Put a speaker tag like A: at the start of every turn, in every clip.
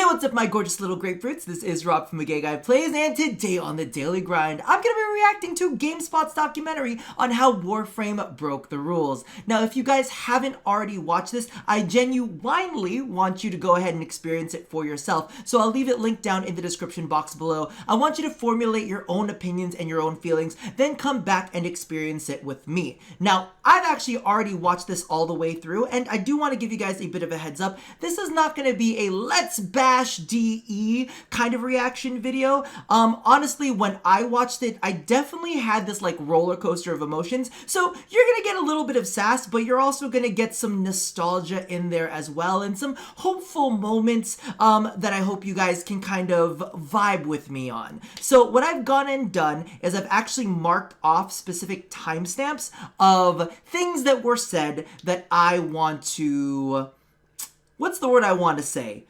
A: What's up, my gorgeous little grapefruits? This is Rob from The Gay Guy Plays, and today on The Daily Grind, I'm going to be reacting to Gamespot's documentary on how Warframe broke the rules. Now, if you guys haven't already watched this, I genuinely want you to go ahead and experience it for yourself, so I'll leave it linked down in the description box below. I want you to formulate your own opinions and your own feelings, then come back and experience it with me. Now, I've actually already watched this all the way through, and I do want to give you guys a bit of a heads up. This is not going to be a let's bash DE kind of reaction video. Honestly, when I watched it, I definitely had this like roller coaster of emotions. So you're gonna get a little bit of sass, but you're also gonna get some nostalgia in there as well, and some hopeful moments that I hope you guys can kind of vibe with me on. So what I've gone and done is I've actually marked off specific timestamps of things that were said that I want to, what's the word I want to say?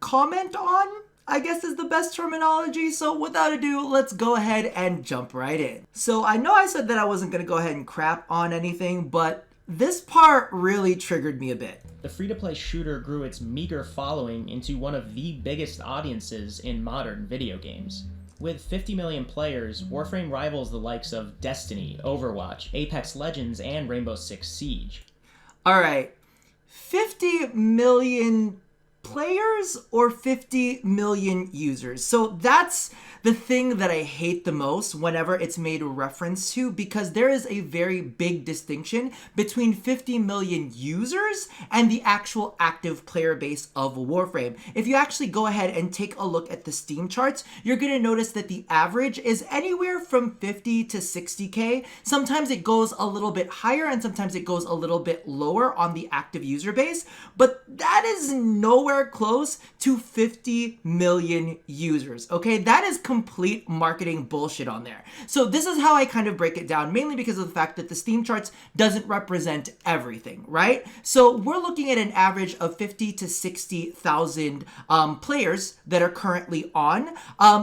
A: Comment on, I guess is the best terminology. So without ado, let's go ahead and jump right in. So I know I said that I wasn't going to go ahead and crap on anything, but this part really triggered me a bit.
B: The free-to-play shooter grew its meager following into one of the biggest audiences in modern video games. With 50 million players, Warframe rivals the likes of Destiny, Overwatch, Apex Legends, and Rainbow Six Siege.
A: Alright, 50 million players or 50 million users? So that's the thing that I hate the most whenever it's made reference to, because there is a very big distinction between 50 million users and the actual active player base of Warframe. If you actually go ahead and take a look at the Steam charts, you're going to notice that the average is anywhere from 50 to 60k. Sometimes it goes a little bit higher and sometimes it goes a little bit lower on the active user base, but that is nowhere close to 50 million users, okay? That is complete marketing bullshit on there. So this is how I kind of break it down, mainly because of the fact that the Steam charts doesn't represent everything, right? So we're looking at an average of 50 to 60,000 players that are currently on.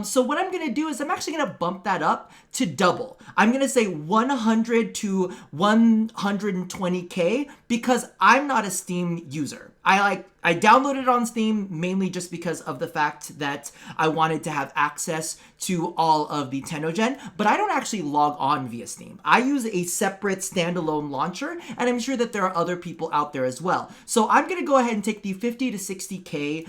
A: So what I'm gonna do is I'm actually gonna bump that up to double. I'm gonna say 100 to 120k because I'm not a Steam user. I downloaded it on Steam mainly just because of the fact that I wanted to have access to all of the Tenogen, but I don't actually log on via Steam. I use a separate standalone launcher, and I'm sure that there are other people out there as well. So I'm gonna go ahead and take the 50 to 60k,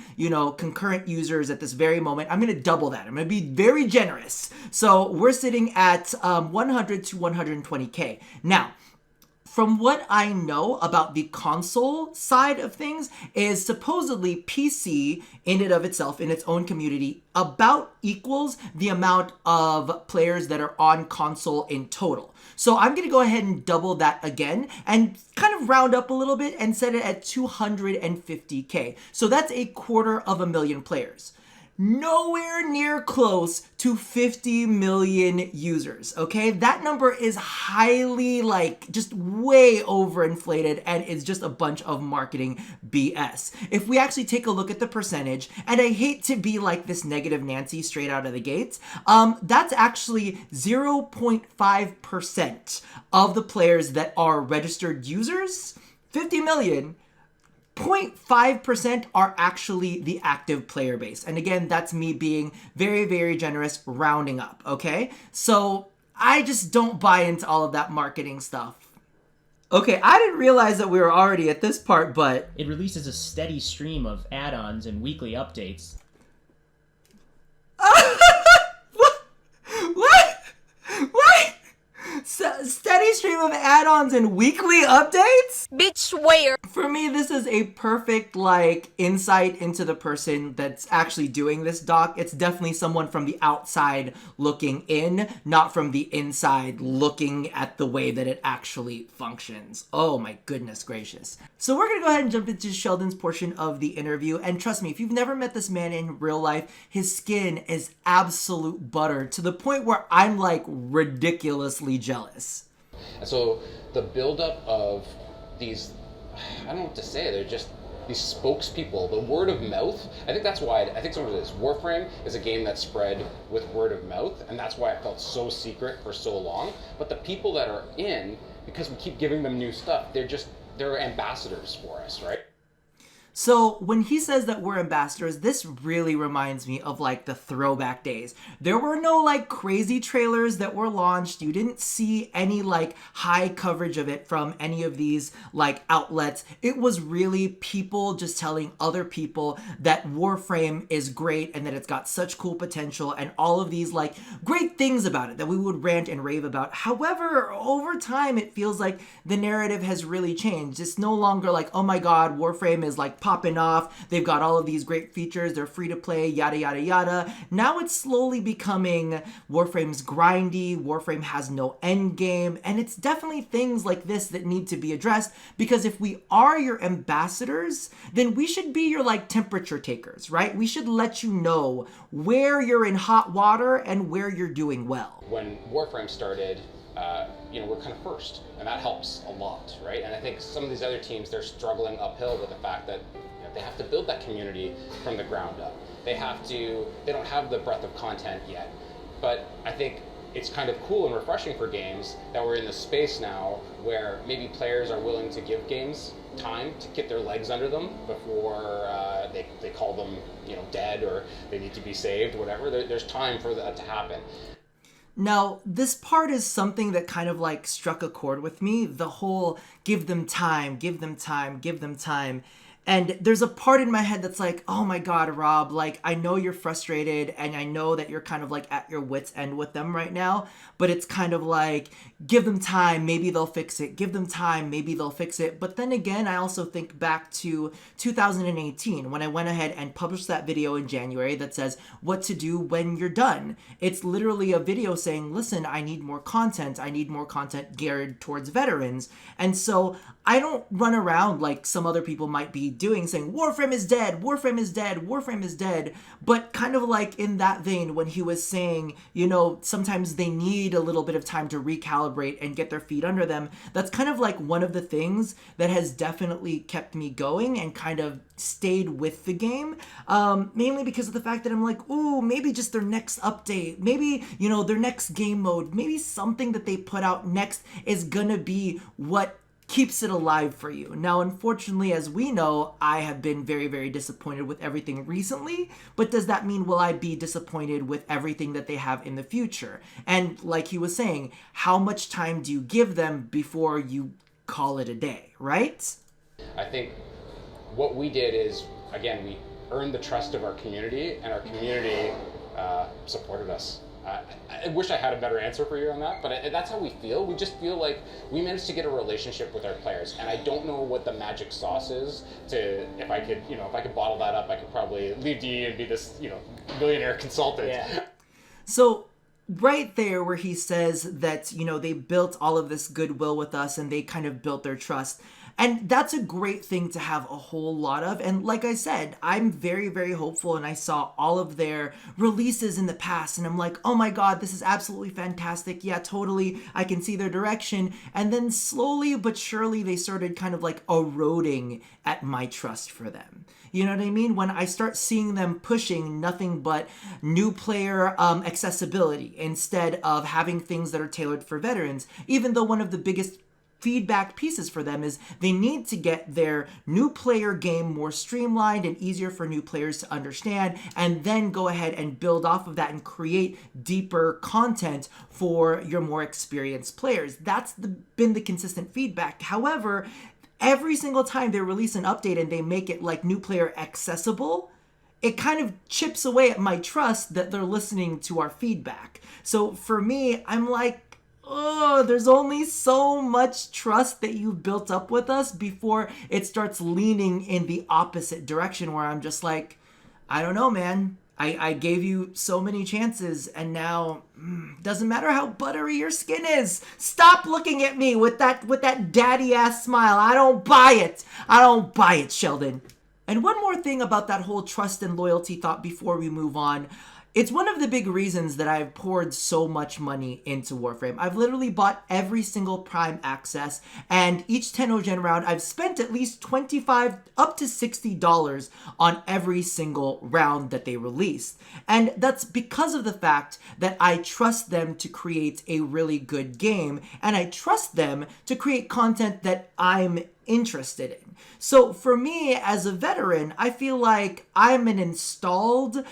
A: concurrent users at this very moment. I'm gonna double that. I'm gonna be very generous. So we're sitting at 100 to 120k. Now, from what I know about the console side of things is supposedly PC in and of itself, in its own community, about equals the amount of players that are on console in total. So I'm going to go ahead and double that again and kind of round up a little bit and set it at 250k. So that's 250,000 players. Nowhere near close to 50 million users, okay? That number is highly, just way overinflated, and it's just a bunch of marketing BS. If we actually take a look at the percentage, and I hate to be like this negative Nancy straight out of the gates, that's actually 0.5% of the players that are registered users. 50 million. 0.5% are actually the active player base. And again, that's me being very, very generous, rounding up, okay? So I just don't buy into all of that marketing stuff. Okay, I didn't realize that we were already at this part, but
B: it releases a steady stream of add-ons and weekly updates.
A: Steady stream of add-ons and weekly updates?
C: Bitch, where?
A: For me, this is a perfect, insight into the person that's actually doing this doc. It's definitely someone from the outside looking in, not from the inside looking at the way that it actually functions. Oh my goodness gracious. So we're gonna go ahead and jump into Sheldon's portion of the interview, and trust me, if you've never met this man in real life, his skin is absolute butter to the point where I'm ridiculously jealous.
D: And so the buildup of these, I don't know what to say, they're just these spokespeople, the word of mouth. I think that's why, I think some of it is Warframe is a game that spread with word of mouth, and that's why it felt so secret for so long. But the people that are in, because we keep giving them new stuff, they're ambassadors for us, right?
A: So when he says that we're ambassadors, this really reminds me of like the throwback days. There were no like crazy trailers that were launched. You didn't see any like high coverage of it from any of these like outlets. It was really people just telling other people that Warframe is great and that it's got such cool potential and all of these like great things about it that we would rant and rave about. However, over time it feels like the narrative has really changed. It's no longer like, oh my god, Warframe is like popping off, they've got all of these great features, they're free to play, yada yada yada. Now it's slowly becoming Warframe's grindy, Warframe has no end game, and it's definitely things like this that need to be addressed, because if we are your ambassadors, then we should be your like temperature takers, right? We should let you know where you're in hot water and where you're doing well.
D: When Warframe started, we're kind of first, and that helps a lot, right? And I think some of these other teams, they're struggling uphill with the fact that they have to build that community from the ground up. They don't have the breadth of content yet. But I think it's kind of cool and refreshing for games that we're in this space now where maybe players are willing to give games time to get their legs under them before they call them dead, or they need to be saved, whatever. There's time for that to happen.
A: Now, this part is something that kind of like struck a chord with me. The whole give them time, give them time, give them time. And there's a part in my head that's like, oh my god, Rob, like, I know you're frustrated and I know that you're kind of like at your wit's end with them right now, but it's kind of like, give them time, maybe they'll fix it. Give them time, maybe they'll fix it. But then again, I also think back to 2018 when I went ahead and published that video in January that says what to do when you're done. It's literally a video saying, listen, I need more content. I need more content geared towards veterans. And so I don't run around like some other people might be doing, saying Warframe is dead, Warframe is dead, Warframe is dead. But kind of like in that vein, when he was saying, sometimes they need a little bit of time to recalibrate and get their feet under them. That's kind of like one of the things that has definitely kept me going and kind of stayed with the game, mainly because of the fact that I'm like, ooh, maybe just their next update, maybe, their next game mode, maybe something that they put out next is gonna be what keeps it alive for you. Now, unfortunately, as we know, I have been very, very disappointed with everything recently, but does that mean will I be disappointed with everything that they have in the future? And like he was saying, how much time do you give them before you call it a day, right?
D: I think what we did is, again, we earned the trust of our community, and our community supported us. I wish I had a better answer for you on that, but that's how we feel. We just feel like we managed to get a relationship with our players, and I don't know what the magic sauce is if I could bottle that up, I could probably leave DE and be this, millionaire consultant.
B: Yeah.
A: So right there where he says that, they built all of this goodwill with us and they kind of built their trust. And that's a great thing to have a whole lot of. And like I said, I'm very, very hopeful, and I saw all of their releases in the past and I'm like, oh my god, this is absolutely fantastic. Yeah, totally. I can see their direction. And then slowly but surely they started kind of like eroding at my trust for them. You know what I mean? When I start seeing them pushing nothing but new player accessibility instead of having things that are tailored for veterans, even though one of the biggest feedback pieces for them is they need to get their new player game more streamlined and easier for new players to understand, and then go ahead and build off of that and create deeper content for your more experienced players. That's been the consistent feedback. However, every single time they release an update and they make it like new player accessible, it kind of chips away at my trust that they're listening to our feedback. So for me, I'm like, oh, there's only so much trust that you've built up with us before it starts leaning in the opposite direction, where I'm just like, I don't know, man. I gave you so many chances, and now doesn't matter how buttery your skin is. Stop looking at me with that daddy ass smile. I don't buy it. I don't buy it, Sheldon. And one more thing about that whole trust and loyalty thought before we move on. It's one of the big reasons that I've poured so much money into Warframe. I've literally bought every single Prime Access, and each 10 Gen round, I've spent at least $25 up to $60 on every single round that they released. And that's because of the fact that I trust them to create a really good game, and I trust them to create content that I'm interested in. So for me, as a veteran, I feel like I'm an installed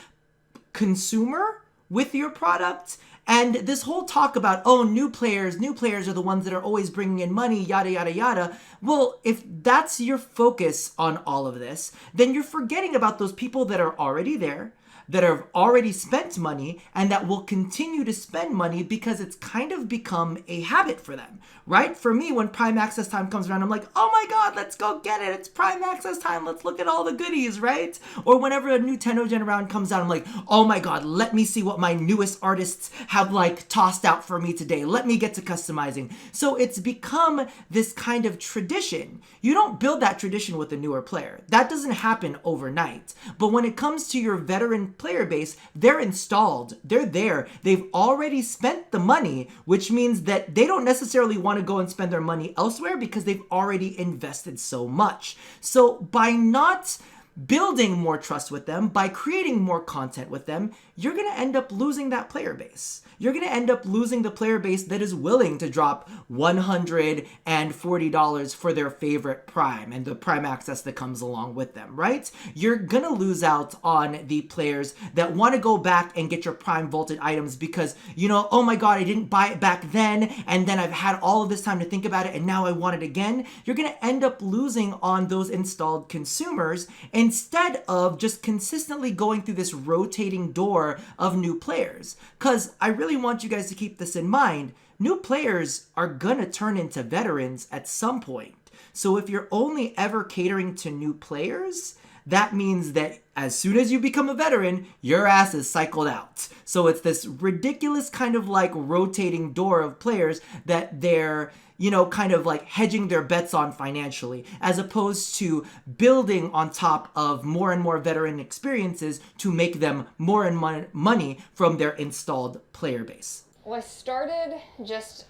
A: consumer with your product. And this whole talk about, oh, new players are the ones that are always bringing in money, yada, yada, yada. Well, if that's your focus on all of this, then you're forgetting about those people that are already there, that have already spent money, and that will continue to spend money because it's kind of become a habit for them, right? For me, when Prime Access time comes around, I'm like, oh my God, let's go get it. It's Prime Access time. Let's look at all the goodies, right? Or whenever a new 10 Gen round comes out, I'm like, oh my God, let me see what my newest artists have like tossed out for me today. Let me get to customizing. So it's become this kind of tradition. You don't build that tradition with a newer player. That doesn't happen overnight. But when it comes to your veteran player base, they're installed, they're there, they've already spent the money, which means that they don't necessarily want to go and spend their money elsewhere because they've already invested so much. So by not building more trust with them, by creating more content with them, you're going to end up losing that player base. You're going to end up losing the player base that is willing to drop $140 for their favorite Prime and the Prime Access that comes along with them, right? You're going to lose out on the players that want to go back and get your Prime vaulted items because, you know, oh my God, I didn't buy it back then, and then I've had all of this time to think about it, and now I want it again. You're going to end up losing on those installed consumers instead of just consistently going through this rotating door of new players. Because I really want you guys to keep this in mind. New players are gonna turn into veterans at some point. So if you're only ever catering to new players, that means that as soon as you become a veteran, your ass is cycled out. So it's this ridiculous kind of like rotating door of players that they're, you know, kind of like hedging their bets on financially, as opposed to building on top of more and more veteran experiences to make them more and more money from their installed player base.
C: Well, I started just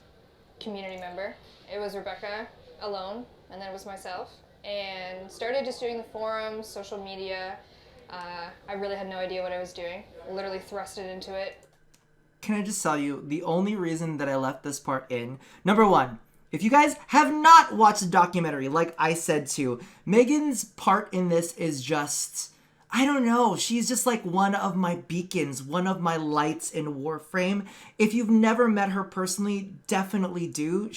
C: community member. It was Rebecca alone, and then it was myself. And started just doing the forums, social media. I really had no idea what I was doing. Literally thrusted into it.
A: Can I just tell you, the only reason that I left this part in, number one, if you guys have not watched the documentary, like I said to, Megan's part in this is just, I don't know, she's just like one of my beacons, one of my lights in Warframe. If you've never met her personally, definitely do.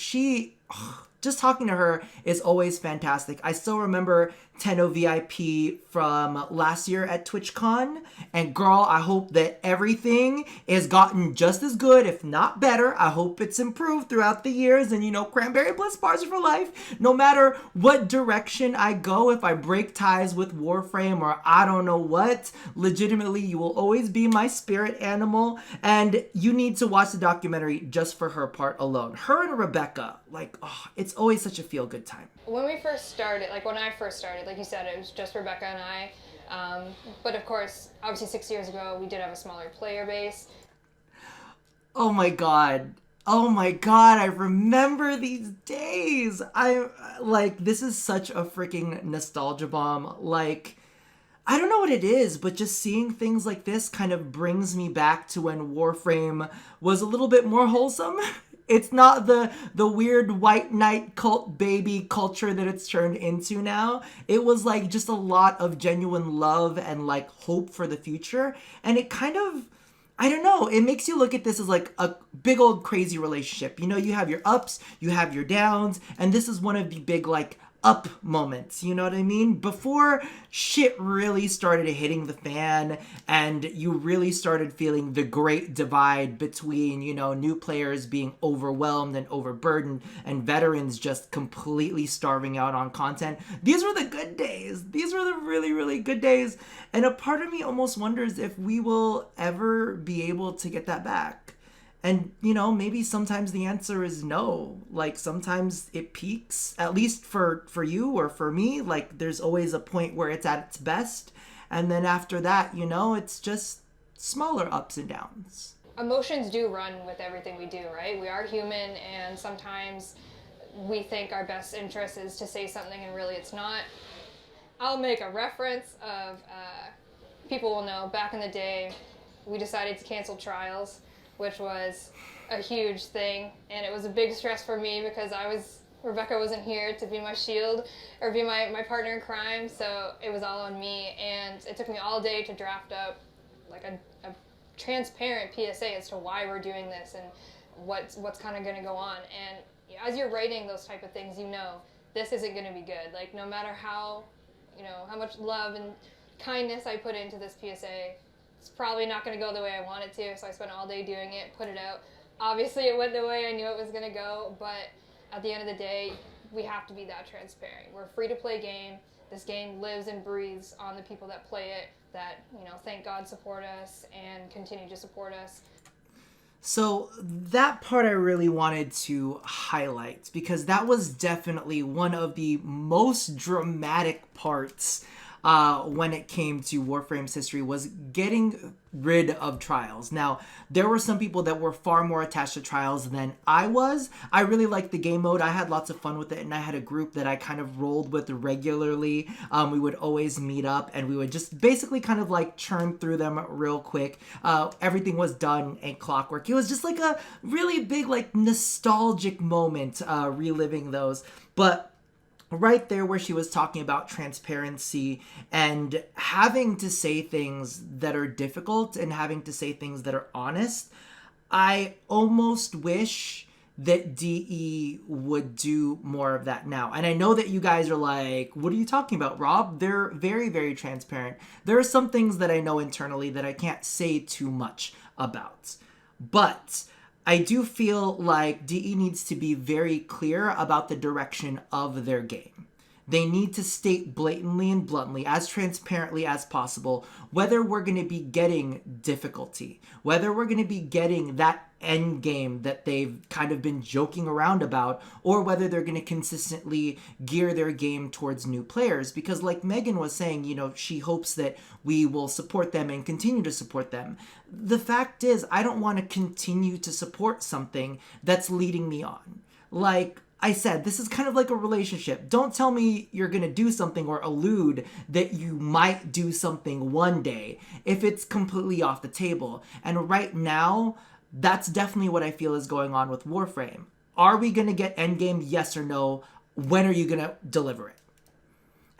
A: Just talking to her is always fantastic. I still remember Tenno VIP from last year at TwitchCon. And girl, I hope that everything is gotten just as good, if not better. I hope it's improved throughout the years. And you know, Cranberry Bliss bars are for life. No matter what direction I go, if I break ties with Warframe or I don't know what, legitimately, you will always be my spirit animal. And you need to watch the documentary just for her part alone. Her and Rebecca, like, oh, it's always such a feel-good time.
C: When we first started, like you said, it was just Rebecca and I. But of course, obviously 6 years ago, we did have a smaller player base.
A: Oh my God. Oh my God, I remember these days. This is such a freaking nostalgia bomb. Like, I don't know what it is, but just seeing things like this kind of brings me back to when Warframe was a little bit more wholesome. It's not the weird white knight cult baby culture that it's turned into now. It was like just a lot of genuine love and like hope for the future. And it kind of, I don't know, it makes you look at this as like a big old crazy relationship. You know, you have your ups, you have your downs, and this is one of the big like up moments, you know what I mean? Before shit really started hitting the fan and you really started feeling the great divide between, you know, new players being overwhelmed and overburdened and veterans just completely starving out on content. These were the good days. These were the really, really good days. And a part of me almost wonders if we will ever be able to get that back. And, you know, maybe sometimes the answer is no. Like, sometimes it peaks, at least for you or for me. Like, there's always a point where it's at its best. And then after that, you know, it's just smaller ups and downs.
C: Emotions do run with everything we do, right? We are human, and sometimes we think our best interest is to say something and really it's not. I'll make a reference of, people will know, back in the day, we decided to cancel trials, which was a huge thing, and it was a big stress for me because Rebecca wasn't here to be my shield or be my partner in crime, so it was all on me, and it took me all day to draft up like a transparent PSA as to why we're doing this and what's kind of going to go on. And as you're writing those type of things, you know this isn't going to be good. Like, no matter how much love and kindness I put into this PSA, it's probably not going to go the way I want it to, so I spent all day doing it, put it out. Obviously it went the way I knew it was going to go, but at the end of the day, we have to be that transparent. We're a free-to-play game. This game lives and breathes on the people that play it, that, thank God support us and continue to support us.
A: So that part I really wanted to highlight because that was definitely one of the most dramatic parts when it came to Warframe's history, was getting rid of trials. Now, there were some people that were far more attached to trials than I was. I really liked the game mode. I had lots of fun with it, and I had a group that I kind of rolled with regularly. We would always meet up, and we would just basically kind of like churn through them real quick. Everything was done in clockwork. It was just like a really big, like, nostalgic moment, reliving those. But right there where she was talking about transparency and having to say things that are difficult and having to say things that are honest, I almost wish that DE would do more of that now. And I know that you guys are like, what are you talking about, Rob? They're very, very transparent. There are some things that I know internally that I can't say too much about. But I do feel like DE needs to be very clear about the direction of their game. They need to state blatantly and bluntly, as transparently as possible, whether we're going to be getting difficulty, whether we're going to be getting that end game that they've kind of been joking around about, or whether they're going to consistently gear their game towards new players. Because like Megan was saying, she hopes that we will support them and continue to support them. The fact is, I don't want to continue to support something that's leading me on. Like I said, this is kind of like a relationship. Don't tell me you're going to do something or allude that you might do something one day if it's completely off the table. And right now, that's definitely what I feel is going on with Warframe. Are we going to get endgame? Yes or no? When are you going to deliver it?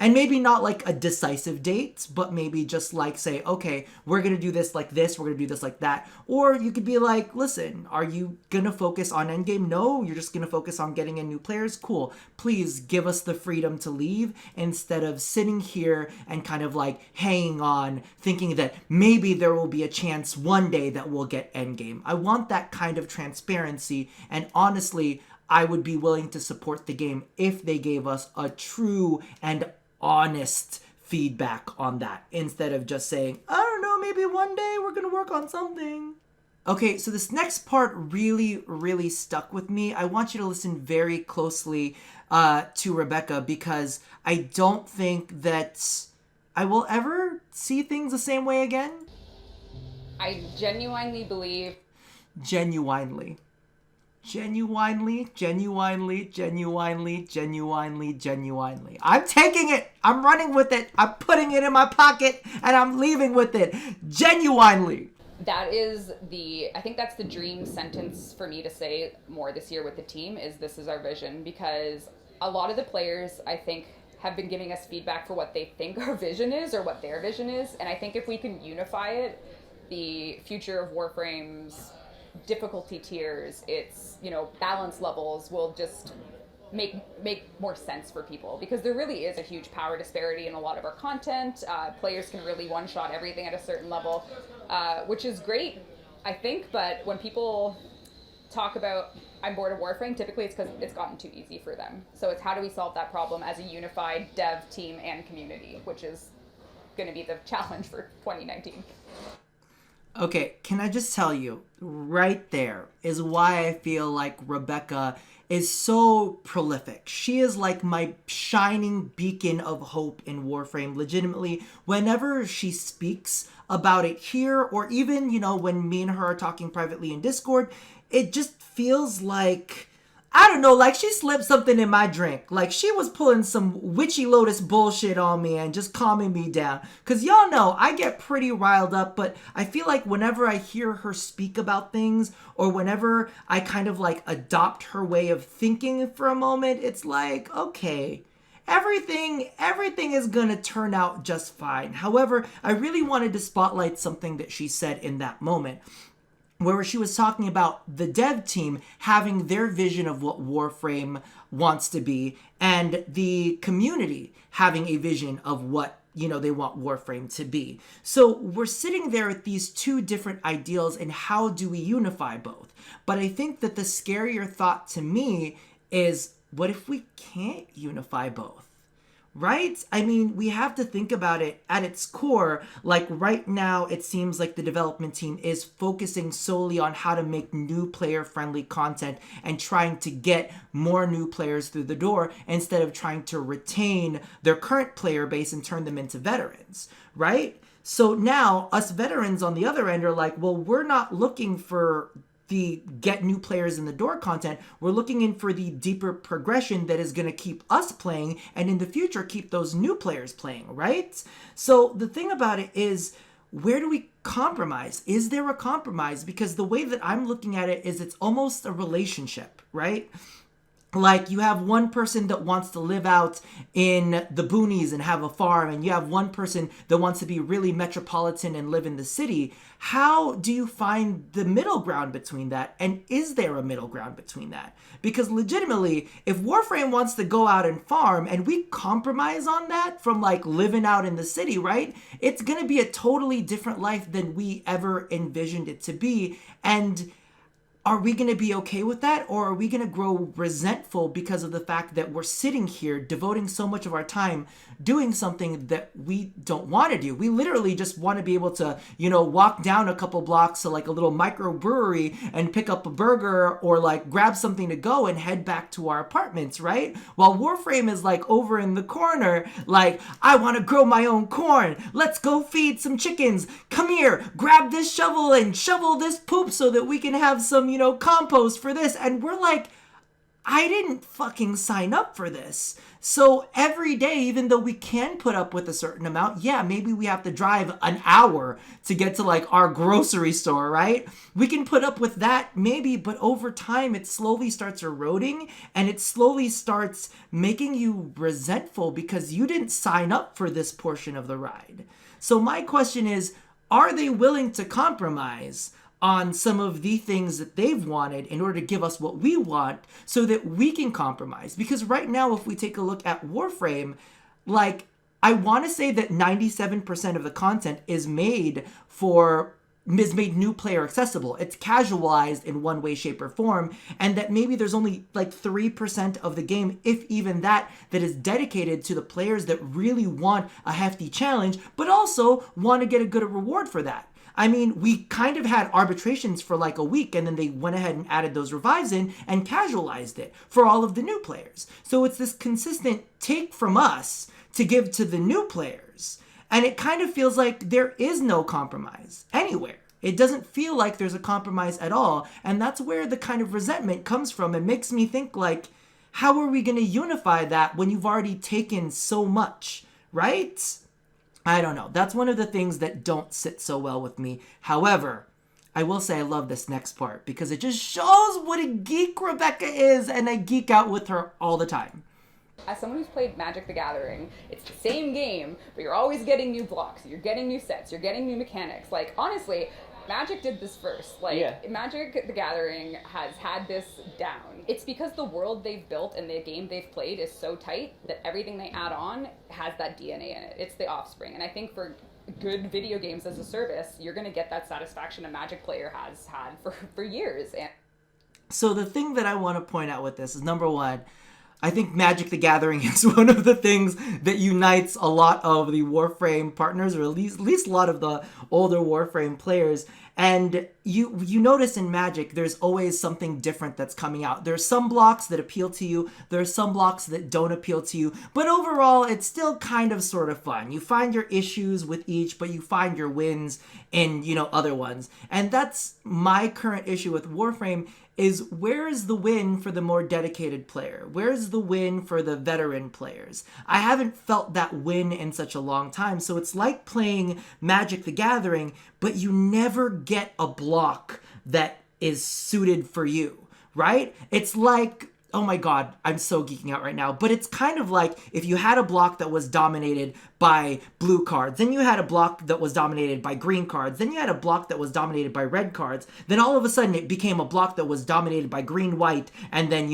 A: And maybe not like a decisive date, but maybe just like say, okay, we're going to do this like this, we're going to do this like that. Or you could be like, listen, are you going to focus on endgame? No, you're just going to focus on getting in new players? Cool. Please give us the freedom to leave instead of sitting here and kind of like hanging on, thinking that maybe there will be a chance one day that we'll get endgame. I want that kind of transparency, and honestly, I would be willing to support the game if they gave us a true and honest feedback on that instead of just saying, I don't know, maybe one day we're gonna work on something. Okay, so this next part really, really stuck with me. I want you to listen very closely to Rebecca, because I don't think that I will ever see things the same way again.
E: I genuinely believe.
A: Genuinely. I'm taking it. I'm running with it. I'm putting it in my pocket and I'm leaving with it. Genuinely.
E: I think that's the dream sentence for me to say more this year with the team, is this is our vision, because a lot of the players, I think, have been giving us feedback for what they think our vision is or what their vision is. And I think if we can unify it, the future of Warframe's difficulty tiers, its balance levels will just make more sense for people, because there really is a huge power disparity in a lot of our content. Players can really one-shot everything at a certain level, which is great, I think, but when people talk about I'm bored of Warframe, typically it's because it's gotten too easy for them. So it's how do we solve that problem as a unified dev team and community, which is going to be the challenge for 2019.
A: Okay, can I just tell you, right there is why I feel like Rebecca is so prolific. She is like my shining beacon of hope in Warframe. Legitimately, whenever she speaks about it here, or even, when me and her are talking privately in Discord, it just feels like, I don't know, like she slipped something in my drink. Like she was pulling some witchy lotus bullshit on me and just calming me down. Because y'all know I get pretty riled up, but I feel like whenever I hear her speak about things, or whenever I kind of like adopt her way of thinking for a moment, it's like, okay, everything is gonna turn out just fine. However, I really wanted to spotlight something that she said in that moment, where she was talking about the dev team having their vision of what Warframe wants to be, and the community having a vision of what, they want Warframe to be. So we're sitting there with these two different ideals, and how do we unify both? But I think that the scarier thought to me is, what if we can't unify both? Right? I mean, we have to think about it at its core. Like right now, it seems like the development team is focusing solely on how to make new player-friendly content and trying to get more new players through the door instead of trying to retain their current player base and turn them into veterans, right? So now us veterans on the other end are like, well, we're not looking for the get new players in the door content. We're looking in for the deeper progression that is going to keep us playing, and in the future keep those new players playing, right? So the thing about it is, where do we compromise? Is there a compromise? Because the way that I'm looking at it is, it's almost a relationship, right? Like you have one person that wants to live out in the boonies and have a farm, and you have one person that wants to be really metropolitan and live in the city. How do you find the middle ground between that? And is there a middle ground between that? Because legitimately, if Warframe wants to go out and farm and we compromise on that from like living out in the city, right? It's going to be a totally different life than we ever envisioned it to be. And are we going to be okay with that, or are we going to grow resentful because of the fact that we're sitting here devoting so much of our time doing something that we don't want to do? We literally just want to be able to, walk down a couple blocks to like a little microbrewery and pick up a burger, or like grab something to go and head back to our apartments, right? While Warframe is like over in the corner, like, I want to grow my own corn. Let's go feed some chickens. Come here, grab this shovel and shovel this poop so that we can have some, compost for this. And we're like, I didn't fucking sign up for this. So every day, even though we can put up with a certain amount, yeah, maybe we have to drive an hour to get to like our grocery store, right? We can put up with that maybe, but over time it slowly starts eroding, and it slowly starts making you resentful because you didn't sign up for this portion of the ride. So my question is, are they willing to compromise on some of the things that they've wanted in order to give us what we want so that we can compromise? Because right now, if we take a look at Warframe, like, I want to say that 97% of the content is made new player accessible. It's casualized in one way, shape, or form, and that maybe there's only like 3% of the game, if even that is dedicated to the players that really want a hefty challenge, but also want to get a good reward for that. I mean, we kind of had arbitrations for like a week, and then they went ahead and added those revives in and casualized it for all of the new players. So it's this consistent take from us to give to the new players. And it kind of feels like there is no compromise anywhere. It doesn't feel like there's a compromise at all. And that's where the kind of resentment comes from. It makes me think like, how are we going to unify that when you've already taken so much, right? I don't know. That's one of the things that don't sit so well with me. However, I will say I love this next part because it just shows what a geek Rebecca is, and I geek out with her all the time.
E: As someone who's played Magic the Gathering, it's the same game, but you're always getting new blocks, you're getting new sets, you're getting new mechanics. Like, honestly, Magic did this first. Like, yeah. Magic the Gathering has had this down. It's because the world they've built and the game they've played is so tight that everything they add on has that DNA in it. It's the offspring. And I think for good video games as a service, you're going to get that satisfaction a Magic player has had for years. And
A: so the thing that I want to point out with this is, number one, I think Magic the Gathering is one of the things that unites a lot of the Warframe partners, or at least a lot of the older Warframe players. And you notice in Magic, there's always something different that's coming out. There's some blocks that appeal to you. There are some blocks that don't appeal to you. But overall, it's still kind of sort of fun. You find your issues with each, but you find your wins in, other ones. And that's my current issue with Warframe, is where is the win for the more dedicated player? Where's the win for the veteran players? I haven't felt that win in such a long time. So it's like playing Magic the Gathering, but you never get a block that is suited for you, right? It's like, oh my God, I'm so geeking out right now. But it's kind of like if you had a block that was dominated by blue cards, then you had a block that was dominated by green cards, then you had a block that was dominated by red cards, then all of a sudden it became a block that was dominated by green white, and then,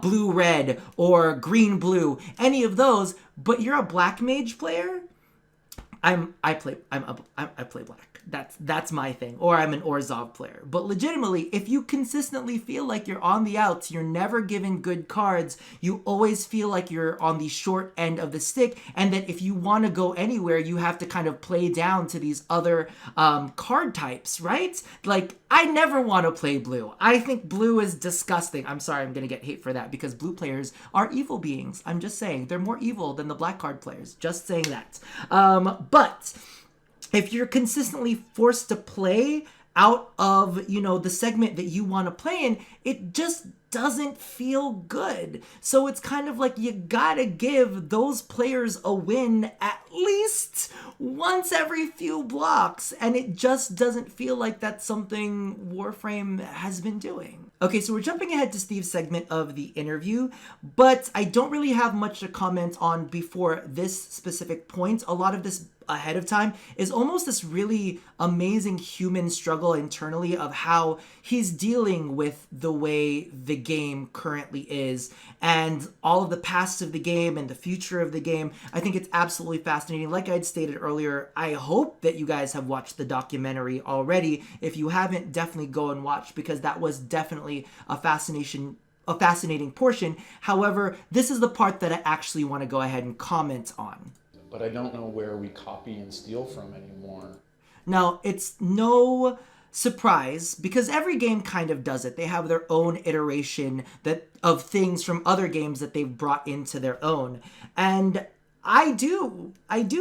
A: blue red or green blue, any of those. But you're a black mage player. I play black. That's my thing. Or I'm an Orzhov player. But legitimately, if you consistently feel like you're on the outs, you're never given good cards, you always feel like you're on the short end of the stick, and that if you want to go anywhere, you have to kind of play down to these other card types, right? Like, I never want to play blue. I think blue is disgusting. I'm sorry, I'm going to get hate for that, because blue players are evil beings. I'm just saying. They're more evil than the black card players. Just saying that. But if you're consistently forced to play out of, the segment that you want to play in, it just doesn't feel good. So it's kind of like you gotta give those players a win at least once every few blocks, and it just doesn't feel like that's something Warframe has been doing. Okay, so we're jumping ahead to Steve's segment of the interview, but I don't really have much to comment on before this specific point. A lot of this ahead of time is almost this really amazing human struggle internally of how he's dealing with the way the game currently is, and all of the past of the game and the future of the game. I think it's absolutely fascinating. Like I'd stated earlier, I hope that you guys have watched the documentary already. If you haven't, definitely go and watch, because that was definitely a fascinating portion. However, this is the part that I actually want to go ahead and comment on.
F: But I don't know where we copy and steal from anymore.
A: Now, it's no surprise, because every game kind of does it. They have their own iteration of things from other games that they've brought into their own. And I do,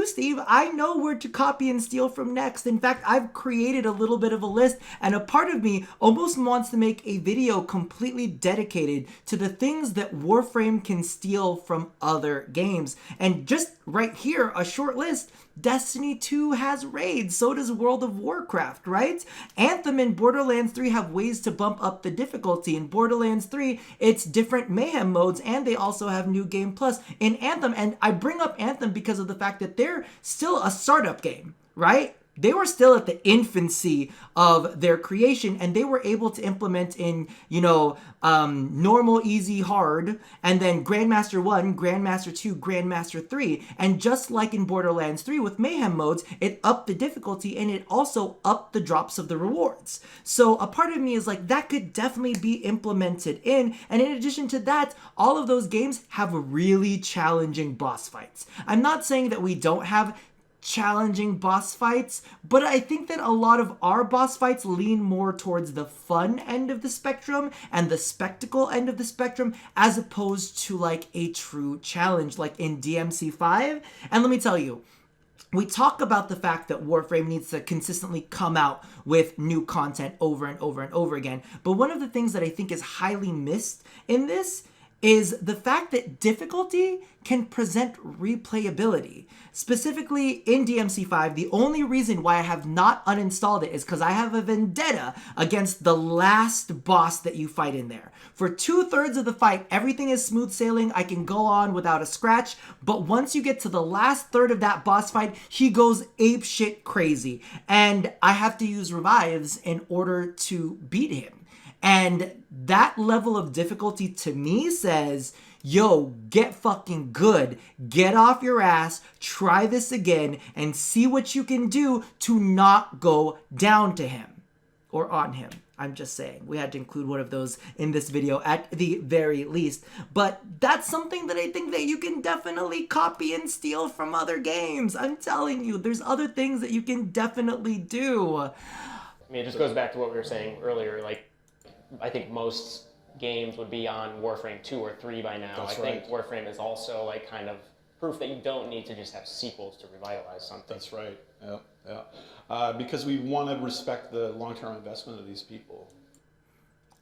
A: Steve. I know where to copy and steal from next. In fact, I've created a little bit of a list, and a part of me almost wants to make a video completely dedicated to the things that Warframe can steal from other games. And just right here, a short list. Destiny 2 has raids, so does World of Warcraft, right? Anthem and Borderlands 3 have ways to bump up the difficulty. In Borderlands 3, it's different mayhem modes, and they also have New Game Plus. In Anthem, and I bring up Anthem because of the fact that they're still a startup game, right? They were still at the infancy of their creation, and they were able to implement in, normal, easy, hard, and then Grandmaster 1, Grandmaster 2, Grandmaster 3. And just like in Borderlands 3 with Mayhem modes, it upped the difficulty, and it also upped the drops of the rewards. So a part of me is like, that could definitely be implemented in. And in addition to that, all of those games have really challenging boss fights. I'm not saying that we don't have challenging boss fights, but I think that a lot of our boss fights lean more towards the fun end of the spectrum and the spectacle end of the spectrum, as opposed to like a true challenge like in DMC5. And let me tell you, we talk about the fact that Warframe needs to consistently come out with new content over and over and over again, but one of the things that I think is highly missed in this is the fact that difficulty can present replayability. Specifically in DMC5, the only reason why I have not uninstalled it is because I have a vendetta against the last boss that you fight in there. For 2/3 of the fight, everything is smooth sailing. I can go on without a scratch, but once you get to the last third of that boss fight, he goes apeshit crazy, and I have to use revives in order to beat him. And that level of difficulty to me says, yo, get fucking good, get off your ass, try this again, and see what you can do to not go down to him or on him. I'm just saying, we had to include one of those in this video at the very least. But that's something that I think that you can definitely copy and steal from other games. I'm telling you, there's other things that you can definitely do.
G: I mean, it just goes back to what we were saying earlier. Like, I think most games would be on Warframe 2 or 3 by now.
F: That's
G: I think
F: right.
G: Warframe is also like kind of proof that you don't need to just have sequels to revitalize something.
F: That's right. Yeah. Because we want to respect the long-term investment of these people.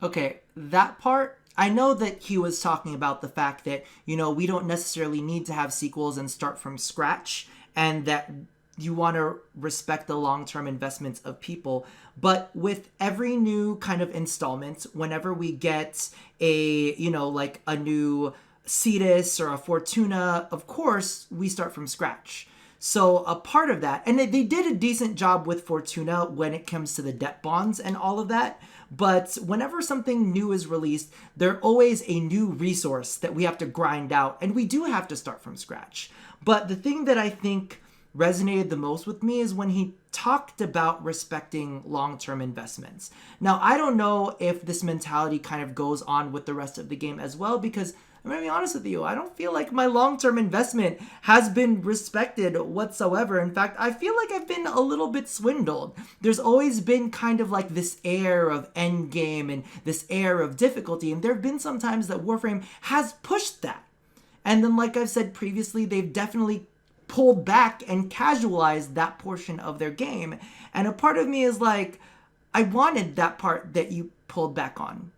A: Okay, that part, I know that he was talking about the fact that, you know, we don't necessarily need to have sequels and start from scratch, and that you want to respect the long-term investments of people. But with every new kind of installment, whenever we get a, you know, like a new Cetus or a Fortuna, of course, we start from scratch. So a part of that, and they did a decent job with Fortuna when it comes to the debt bonds and all of that, but whenever something new is released, there's always a new resource that we have to grind out, and we do have to start from scratch. But the thing that I think resonated the most with me is when he talked about respecting long-term investments. Now, I don't know if this mentality kind of goes on with the rest of the game as well, because I'm going to be honest with you, I don't feel like my long-term investment has been respected whatsoever. In fact, I feel like I've been a little bit swindled. There's always been kind of like this air of endgame and this air of difficulty, and there have been some times that Warframe has pushed that. And then, like I've said previously, they've definitely pulled back and casualized that portion of their game. And a part of me is like, I wanted that part that you pulled back on.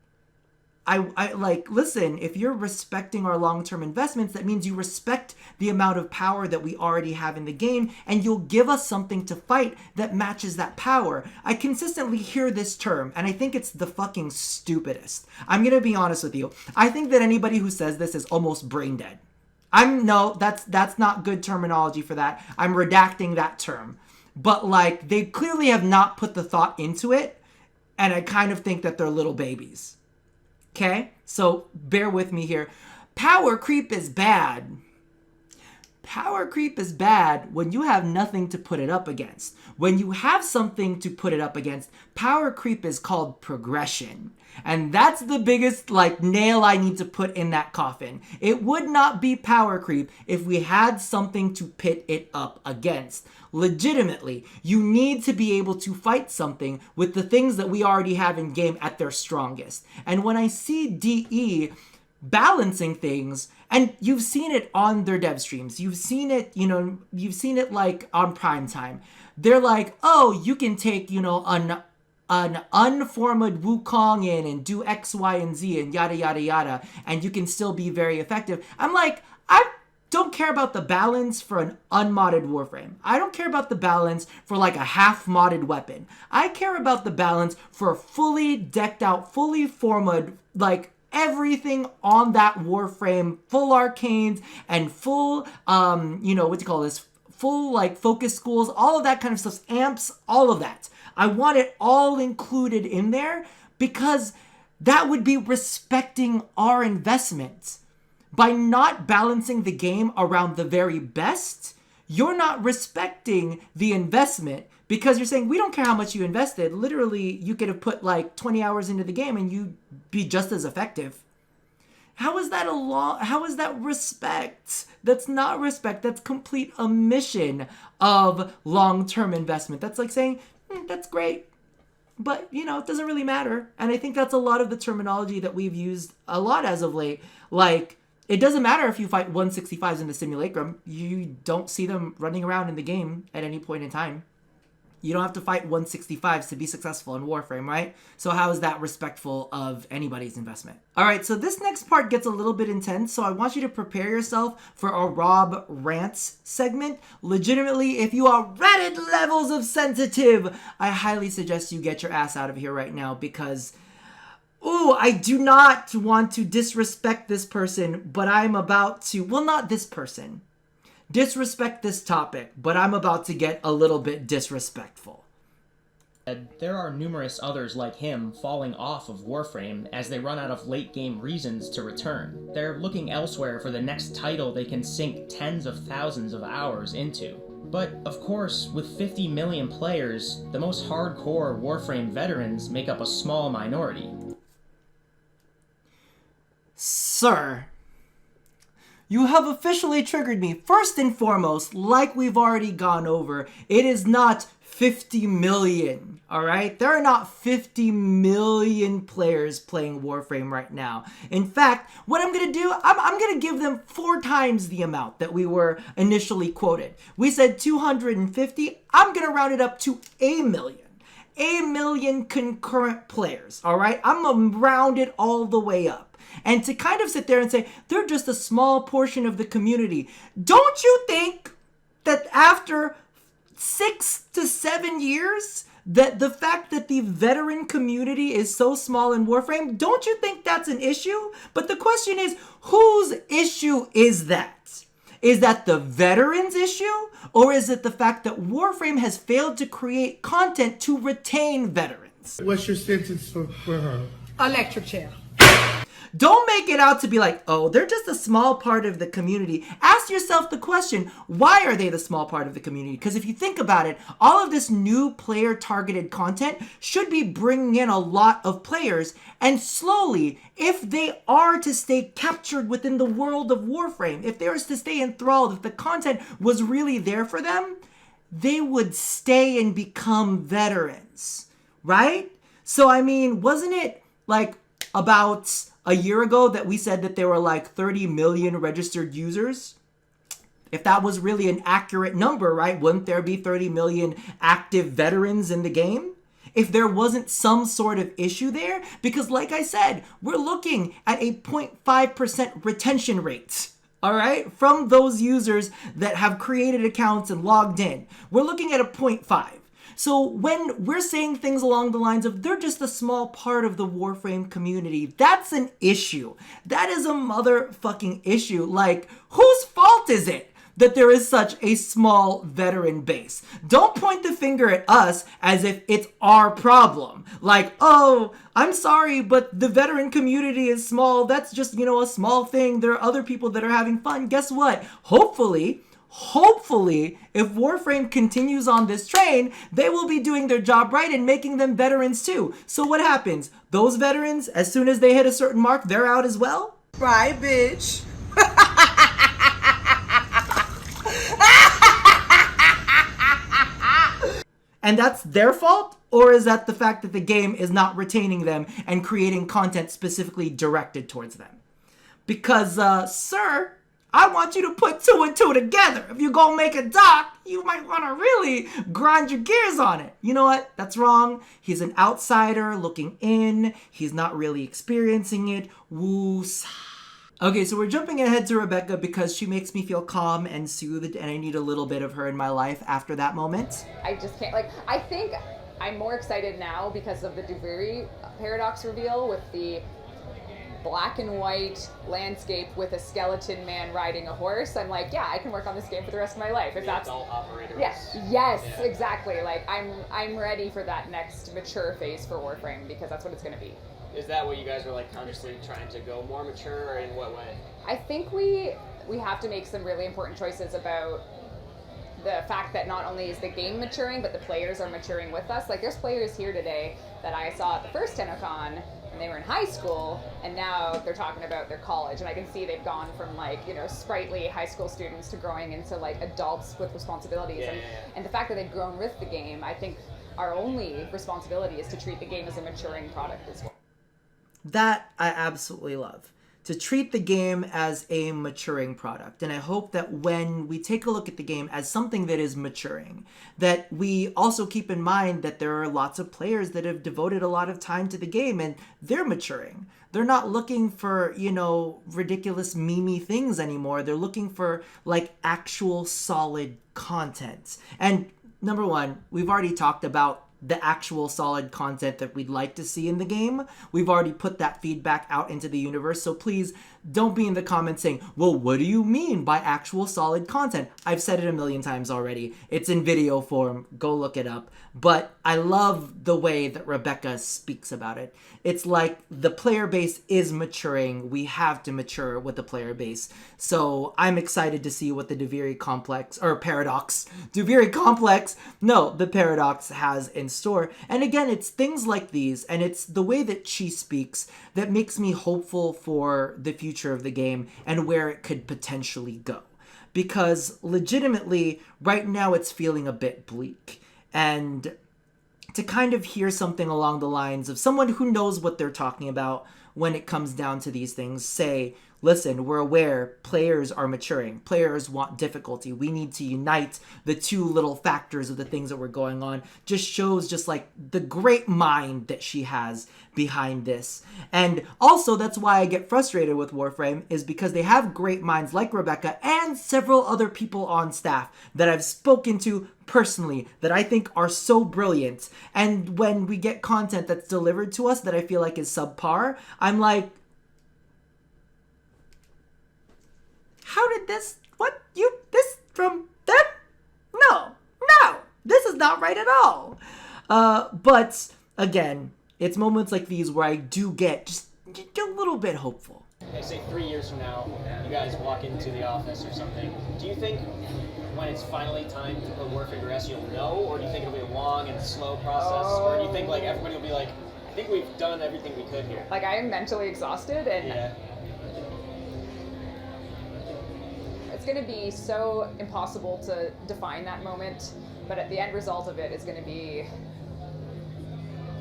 A: I like, listen, if you're respecting our long-term investments, that means you respect the amount of power that we already have in the game, and you'll give us something to fight that matches that power. I consistently hear this term, and I think it's the fucking stupidest. I'm gonna be honest with you. I think that anybody who says this is almost brain dead. No, that's not good terminology for that. I'm redacting that term. But like, they clearly have not put the thought into it, and I kind of think that they're little babies. Okay? So bear with me here. Power creep is bad. Power creep is bad when you have nothing to put it up against. When you have something to put it up against, power creep is called progression. And that's the biggest like nail I need to put in that coffin. It would not be power creep if we had something to pit it up against. Legitimately, you need to be able to fight something with the things that we already have in game at their strongest. And when I see DE balancing things, and you've seen it on their dev streams, you've seen it, you know, you've seen it like on prime time. They're like, oh, you can take, you know, an unformed Wukong in and do X, Y, and Z and yada, yada, yada, and you can still be very effective. I'm like, I don't care about the balance for an unmodded Warframe. I don't care about the balance for like a half-modded weapon. I care about the balance for a fully decked out, fully formed, like, everything on that Warframe, full arcanes and full, you know, what do you call this? Full, like, focus schools, all of that kind of stuff, amps, all of that. I want it all included in there because that would be respecting our investment. By not balancing the game around the very best, you're not respecting the investment because you're saying, we don't care how much you invested. Literally, you could have put like 20 hours into the game and you'd be just as effective. How is that how is that respect? That's not respect. That's complete omission of long-term investment. That's like saying, that's great, but you know, it doesn't really matter. And I think that's a lot of the terminology that we've used a lot as of late. Like, it doesn't matter if you fight 165s in the simulacrum. You don't see them running around in the game at any point in time. You don't have to fight 165s to be successful in Warframe, right? So how is that respectful of anybody's investment? All right, so this next part gets a little bit intense, so I want you to prepare yourself for a Rob Rants segment. Legitimately, if you are Reddit levels of sensitive, I highly suggest you get your ass out of here right now because, ooh, I do not want to disrespect this person, but I'm about to, well, not this person. Disrespect this topic, but I'm about to get a little bit disrespectful.
B: There are numerous others like him falling off of Warframe as they run out of late-game reasons to return. They're looking elsewhere for the next title they can sink tens of thousands of hours into. But, of course, with 50 million players, the most hardcore Warframe veterans make up a small minority.
A: Sir, You have officially triggered me. First and foremost, like we've already gone over, it is not 50 million, all right? There are not 50 million players playing Warframe right now. In fact, what I'm going to do, I'm going to give them 4 times the amount that we were initially quoted. We said 250. I'm going to round it up to a million. A million concurrent players, all right? I'm going to round it all the way up. And to kind of sit there and say, they're just a small portion of the community. Don't you think that after 6 to 7 years, that the fact that the veteran community is so small in Warframe, don't you think that's an issue? But the question is, whose issue is that? Is that the veterans' issue? Or is it the fact that Warframe has failed to create content to retain veterans?
H: What's your sentence for her?
I: Electric chair.
A: Don't make it out to be like, oh, they're just a small part of the community. Ask yourself the question, why are they the small part of the community? Because if you think about it, all of this new player-targeted content should be bringing in a lot of players. And slowly, if they are to stay captured within the world of Warframe, if they are to stay enthralled, if the content was really there for them, they would stay and become veterans, right? So, I mean, wasn't it like about a year ago that we said that there were like 30 million registered users? If that was really an accurate number, right? Wouldn't there be 30 million active veterans in the game? If there wasn't some sort of issue there? Because like I said, we're looking at a 0.5% retention rate. All right, from those users that have created accounts and logged in. We're looking at a 0.5. So when we're saying things along the lines of they're just a small part of the Warframe community, that's an issue. That is a motherfucking issue. Like, whose fault is it that there is such a small veteran base? Don't point the finger at us as if it's our problem. Like, oh, I'm sorry, but the veteran community is small. That's just, you know, a small thing. There are other people that are having fun. Guess what? Hopefully, if Warframe continues on this train, they will be doing their job right and making them veterans too. So what happens? Those veterans, as soon as they hit a certain mark, they're out as well?
I: Right, bitch.
A: And that's their fault? Or is that the fact that the game is not retaining them and creating content specifically directed towards them? Because, sir, I want you to put 2 and 2 together. If you're gonna make a doc, you might want to really grind your gears on it. You know what? That's wrong. He's an outsider looking in. He's not really experiencing it. Woosah. Okay, so we're jumping ahead to Rebecca because she makes me feel calm and soothed, and I need a little bit of her in my life after that moment.
E: I just can't, like, I think I'm more excited now because of the Duviri paradox reveal with the black and white landscape with a skeleton man riding a horse. I'm like, yeah, I can work on this game for the rest of my life. If that's
G: adult operators.
E: Yes, exactly. Like I'm ready for that next mature phase for Warframe because that's what it's going to be.
G: Is that what you guys are like consciously trying to go more mature, or in what way?
E: I think we have to make some really important choices about the fact that not only is the game maturing, but the players are maturing with us. Like, there's players here today that I saw at the first TennoCon, and they were in high school, and now they're talking about their college, and I can see they've gone from, like, you know, sprightly high school students to growing into, like, adults with responsibilities. And the fact that they've grown with the game, I think our only responsibility is to treat the game as a maturing product as well.
A: That I absolutely love. To treat the game as a maturing product. And I hope that when we take a look at the game as something that is maturing, that we also keep in mind that there are lots of players that have devoted a lot of time to the game and they're maturing. They're not looking for, you know, ridiculous memey things anymore. They're looking for, like, actual solid content. And number one, we've already talked about the actual solid content that we'd like to see in the game. We've already put that feedback out into the universe, so please don't be in the comments saying, well, what do you mean by actual solid content? I've said it a million times already. It's in video form. Go look it up. But I love the way that Rebecca speaks about it. It's like the player base is maturing. We have to mature with the player base. So I'm excited to see what the Duviri complex, or paradox, Duviri complex, no, the paradox has in store. And again, it's things like these, and it's the way that she speaks that makes me hopeful for the future future of the game and where it could potentially go. Because legitimately, right now it's feeling a bit bleak. And to kind of hear something along the lines of someone who knows what they're talking about when it comes down to these things say, listen, we're aware players are maturing. Players want difficulty. We need to unite the two little factors of the things that were going on. Just shows just like the great mind that she has behind this. And also that's why I get frustrated with Warframe, is because they have great minds like Rebecca and several other people on staff that I've spoken to personally that I think are so brilliant. And when we get content that's delivered to us that I feel like is subpar, I'm like, how did this, this from them? No, this is not right at all. But again, it's moments like these where I do get just a little bit hopeful.
G: Hey, say 3 years from now, you guys walk into the office or something. Do you think when it's finally time to put Warframe to rest, you'll know? Or do you think it'll be a long and slow process? Or do you think like everybody will be like, I think we've done everything we could here?
E: Like, I am mentally exhausted, and
G: Yeah.
E: it's going to be so impossible to define that moment, but at the end result of it is going to be,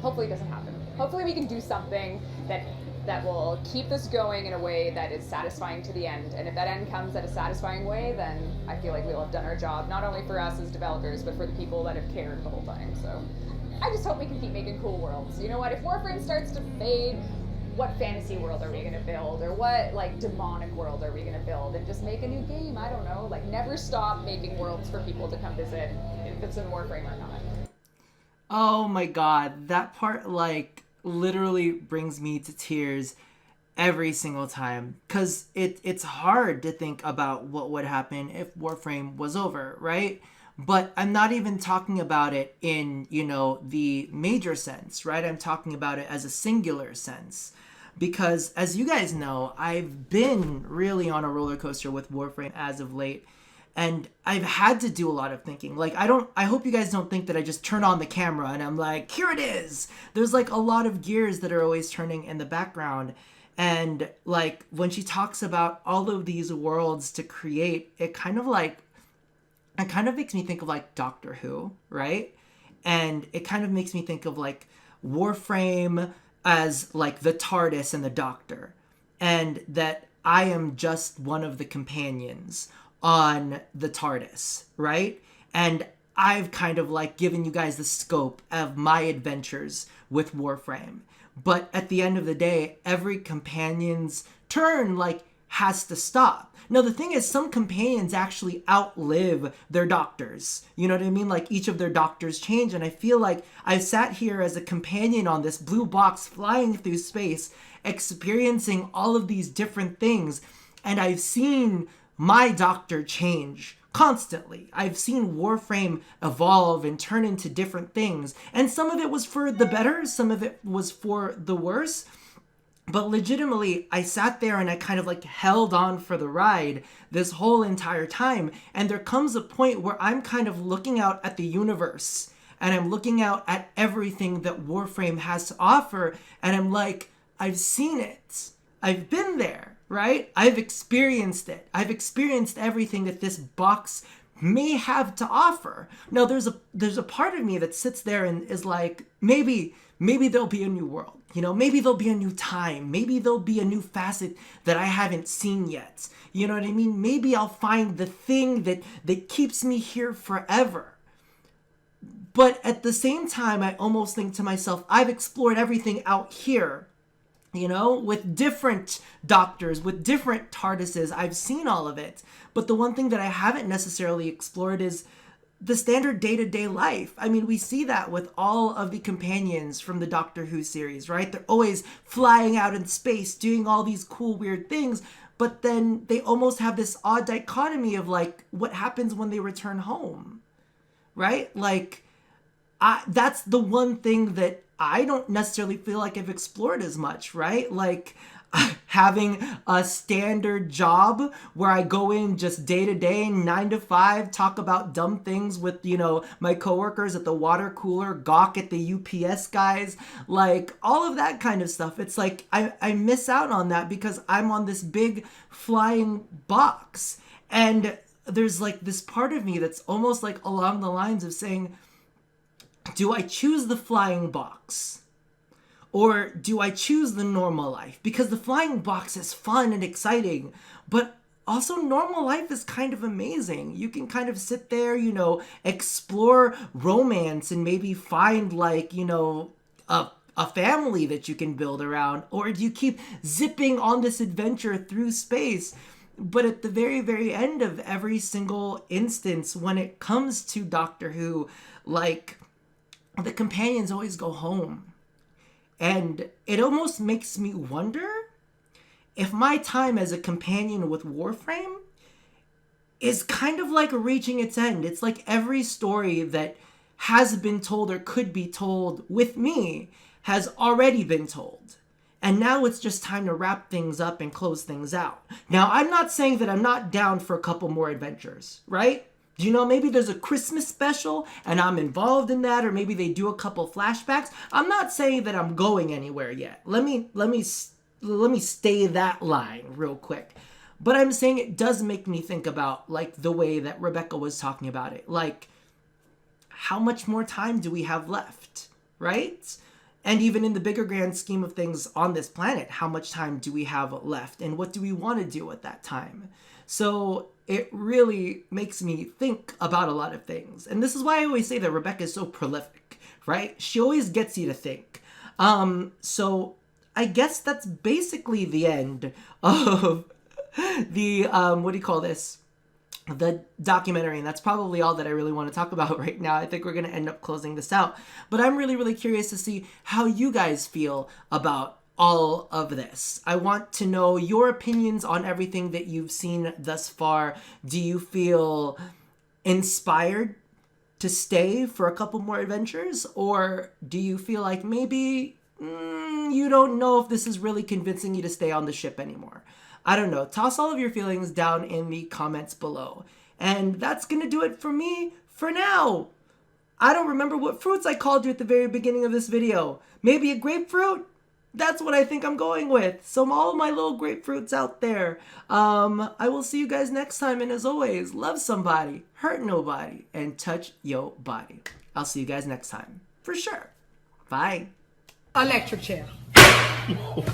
E: hopefully it doesn't happen. Hopefully we can do something that will keep this going in a way that is satisfying to the end. And if that end comes at a satisfying way, then I feel like we'll have done our job, not only for us as developers, but for the people that have cared the whole time. So I just hope we can keep making cool worlds. You know what, if Warframe starts to fade, what fantasy world are we going to build? Or what, like, demonic world are we going to build? And just make a new game, I don't know. Like, never stop making worlds for people to come visit, if it's in Warframe or not.
A: Oh my god, that part, like, literally brings me to tears every single time. Because it's hard to think about what would happen if Warframe was over, right? But I'm not even talking about it in, the major sense, right? I'm talking about it as a singular sense. Because, as you guys know, I've been really on a roller coaster with Warframe as of late. And I've had to do a lot of thinking. Like, I hope you guys don't think that I just turn on the camera and I'm like, here it is. There's like a lot of gears that are always turning in the background. And like, when she talks about all of these worlds to create, it kind of makes me think of like Doctor Who, right? And it kind of makes me think of like Warframe as like the TARDIS and the Doctor. And that I am just one of the companions on the TARDIS, right? And I've kind of like given you guys the scope of my adventures with Warframe. But at the end of the day, every companion's turn like has to stop. Now the thing is, some companions actually outlive their doctors. You know what I mean? Like each of their doctors change, and I feel like I've sat here as a companion on this blue box flying through space, experiencing all of these different things, and I've seen my doctor change constantly. I've seen Warframe evolve and turn into different things. And some of it was for the better, some of it was for the worse. But legitimately, I sat there and I kind of like held on for the ride this whole entire time. And there comes a point where I'm kind of looking out at the universe and I'm looking out at everything that Warframe has to offer. And I'm like, I've seen it. I've been there. Right? I've experienced it. I've experienced everything that this box may have to offer. Now, there's a part of me that sits there and is like, maybe there'll be a new world. Maybe there'll be a new time. Maybe there'll be a new facet that I haven't seen yet. You know what I mean? Maybe I'll find the thing that keeps me here forever. But at the same time, I almost think to myself, I've explored everything out here. With different doctors, with different TARDISes, I've seen all of it. But the one thing that I haven't necessarily explored is the standard day-to-day life. I mean, we see that with all of the companions from the Doctor Who series, right? They're always flying out in space, doing all these cool, weird things. But then they almost have this odd dichotomy of like, what happens when they return home, right? Like, that's the one thing that I don't necessarily feel like I've explored as much, right? Like, having a standard job where I go in just day to day, 9 to 5, talk about dumb things with, you know, my coworkers at the water cooler, gawk at the UPS guys, like all of that kind of stuff. It's like I miss out on that because I'm on this big flying box. And there's like this part of me that's almost like along the lines of saying, do I choose the flying box? Or do I choose the normal life? Because the flying box is fun and exciting, but also normal life is kind of amazing. You can kind of sit there, you know, explore romance and maybe find like, you know, a family that you can build around. Or do you keep zipping on this adventure through space? But at the very, very end of every single instance, when it comes to Doctor Who, like, the companions always go home. And it almost makes me wonder if my time as a companion with Warframe is kind of like reaching its end. It's like every story that has been told or could be told with me has already been told. And now it's just time to wrap things up and close things out. Now, I'm not saying that I'm not down for a couple more adventures, right? You know, maybe there's a Christmas special and I'm involved in that, or maybe they do a couple flashbacks. I'm not saying that I'm going anywhere yet. Let me stay that line real quick. But I'm saying it does make me think about like the way that Rebecca was talking about it. Like, how much more time do we have left, right? And even in the bigger grand scheme of things on this planet, how much time do we have left? And what do we want to do at that time? So it really makes me think about a lot of things. And this is why I always say that Rebecca is so prolific, right? She always gets you to think. So I guess that's basically the end of the, what do you call this? The documentary. And that's probably all that I really want to talk about right now. I think we're going to end up closing this out. But I'm really, really curious to see how you guys feel about all of this. I want to know your opinions on everything that you've seen thus far. Do you feel inspired to stay for a couple more adventures? Or do you feel like maybe you don't know if this is really convincing you to stay on the ship anymore? I don't know. Toss all of your feelings down in the comments below. And that's going to do it for me for now. I don't remember what fruits I called you at the very beginning of this video. Maybe a grapefruit? That's what I think I'm going with. So all of my little grapefruits out there. I will see you guys next time. And as always, love somebody, hurt nobody, and touch your body. I'll see you guys next time. For sure. Bye.
I: Electric chair.